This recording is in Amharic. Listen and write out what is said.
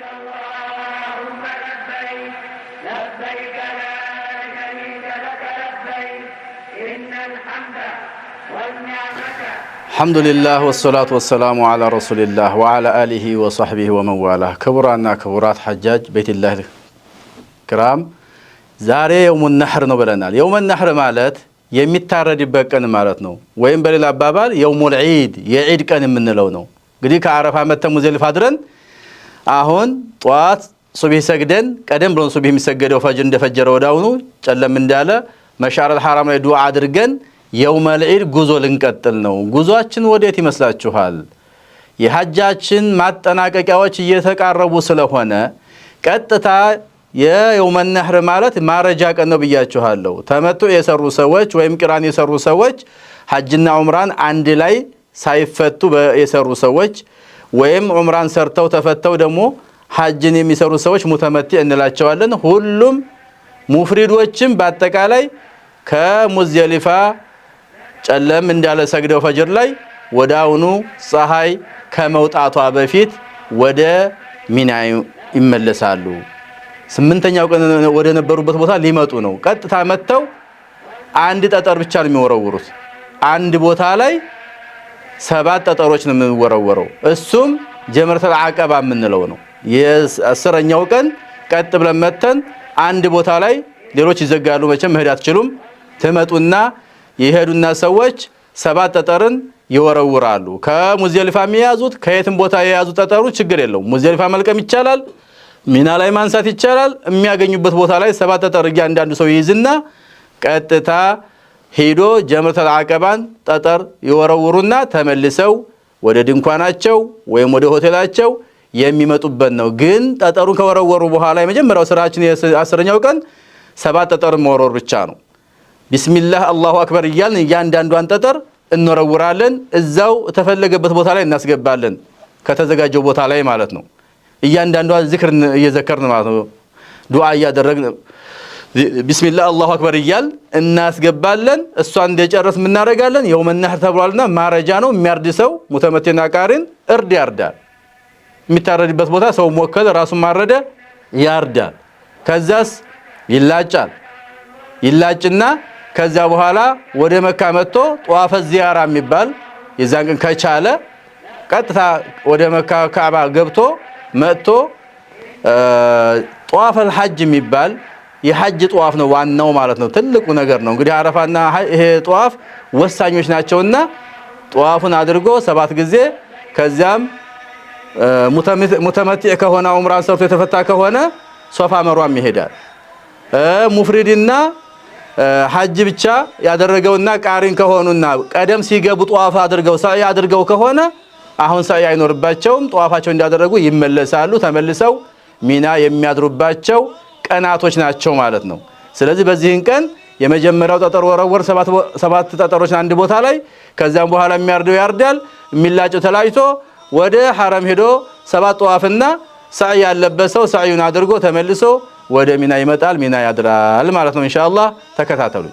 اللهم لبيك لبيك لا شريك لك لبيك إن الحمد والنعمة. الحمد لله والصلاة والسلام على رسول الله وعلى آله وصحبه ومن والاه. كبرانا كبرات حجاج بيت الله الكرام ዛሬ يوم النحر ነው ብለናል። يوم النحر ማለት የሚታረድበት ቀን ማለት ነው። ወይም በሌላ አባባል يوم العيد የዒድ ቀን የምንለው ነው። እንግዲህ ከአረፋ መተን ሙዘሊፋ አድረን አሁን ጧት ሱብሂ ሰግደን ቀደም ብሎ ሱብሂ የሚሰገደው ፈጅር እንደፈጀረ ወዳውኑ ጨለም እንዳለ መሻረል ሐራም ላይ ዱዓ አድርገን يوم العيد ጉዞ ልንቀጥል ነው። ጉዞአችን ወዴት ይመስላችኋል? የሐጃችን ማጠናቀቂያዎች እየተቃረቡ ስለሆነ ቀጥታ የየውመ ነህር ማለት ማረጃ ቀን ነው ብያችኋለሁ። ተመቶ የሰሩ ሰዎች ወይም ቂራን የሰሩ ሰዎች ሐጅና ዑምራን አንድ ላይ ሳይፈቱ የሰሩ ሰዎች ወይም ዑምራን ሰርተው ተፈተው ደግሞ ሐጅን የሚሰሩ ሰዎች ሙተመቲ እንላቸዋለን። ሁሉም ሙፍሪዶችም በአጠቃላይ ከሙዝደሊፋ ጨለም እንዳለ ሰግደው ፈጅር ላይ ወዳውኑ ፀሐይ ከመውጣቷ በፊት ወደ ሚና ይመለሳሉ። ስምንተኛው ቀን ወደ ነበሩበት ቦታ ሊመጡ ነው። ቀጥታ መተው አንድ ጠጠር ብቻ ነው የሚወረውሩት። አንድ ቦታ ላይ 7 ጠጠሮች ነው የሚወረወረው። እሱም ጀመረተል አቀባ የምንለው ነው። የ10ኛው ቀን ቀጥ ብለን መተን አንድ ቦታ ላይ ሌሎች ይዘጋሉ። መቼም መሄድ አትችሉም። ተመጡና የሄዱና ሰዎች 7 ጠጠርን ይወረውራሉ። ከሙዝደሊፋ የሚያዙት ከየትም ቦታ የያዙ ጠጠሩ ችግር የለውም። ሙዝደሊፋ መልቀም ይቻላል። ሚና ላይ ማንሳት ይቻላል። የሚያገኙበት ቦታ ላይ 7 ጠጠር እያንዳንዱ ሰው ይይዝና ቀጥታ ሄዶ ጀመረተል አቀባን ጠጠር ይወረውሩና ተመልሰው ወደ ድንኳናቸው ወይም ወደ ሆቴላቸው የሚመጡበት ነው። ግን ጠጠሩን ከወረወሩ በኋላ የመጀመሪያው ስራችን የ10ኛው ቀን 7 ጠጠር መወረወር ብቻ ነው። ቢስሚላህ አላሁ አክበር እያልን እያንዳንዷን ጠጠር እንወረውራለን። እዛው ተፈለገበት ቦታ ላይ እናስገባለን። ከተዘጋጀው ቦታ ላይ ማለት ነው። እያንዳንዷን ዚክር እየዘከርን ማለት ነው። ዱዓ እያደረግን ቢስሚላህ አላሁ አክበር እያል እናስገባለን። እሷን እንደጨረስ ምን እናደርጋለን? የውመ ነህር ተብሏልና ማረጃ ነው። የሚያርድ ሰው ሙተመቲና ቃሪን እርድ ያርዳል። የሚታረድበት ቦታ ሰው ሞከለ ራሱን ማረደ ያርዳል። ከዛስ ይላጭና ከዛ በኋላ ወደ መካ መጥቶ ጧፈ ዚያራ የሚባል የዛን ቀን ከቻለ ቀጥታ ወደ መካ ካዕባ ገብቶ መጥቶ ጧፈል ሐጅ የሚባል የሐጅ ጧፍ ነው ዋናው ማለት ነው። ትልቁ ነገር ነው። እንግዲህ አረፋና ይሄ ጧፍ ወሳኞች ናቸውና ጧፉን አድርጎ 7 ጊዜ ከዛም ሙተመቲዕ ከሆነ ዑምራን ሰርቶ የተፈታ ከሆነ ሶፋ መርዋም ይሄዳል። ሙፍሪድና ሐጅ ብቻ ያደረገውና ቃሪን ከሆኑና ቀደም ሲገቡ ጧፍ አድርገው ሰዓይ አድርገው ከሆነ አሁን ሰዓይ አይኖርባቸውም። ጧፋቸው እንዳደረጉ ይመለሳሉ። ተመልሰው ሚና የሚያድሩባቸው ቀናቶች ናቸው ማለት ነው። ስለዚህ በዚህን ቀን የመጀመሪያው ጠጠር ወረወር 7 ጠጠሮች አንድ ቦታ ላይ ከዛም በኋላ የሚያርደው ያርዳል። የሚላጨው ተላጭቶ ወደ ሐረም ሄዶ 7 ጧፍና ሰዓይ ያለበሰው ሰዓዩን አድርጎ ተመልሶ ወደ ሚና ይመጣል። ሚና ያድራል ማለት ነው። ኢንሻአላህ ተከታተሉ።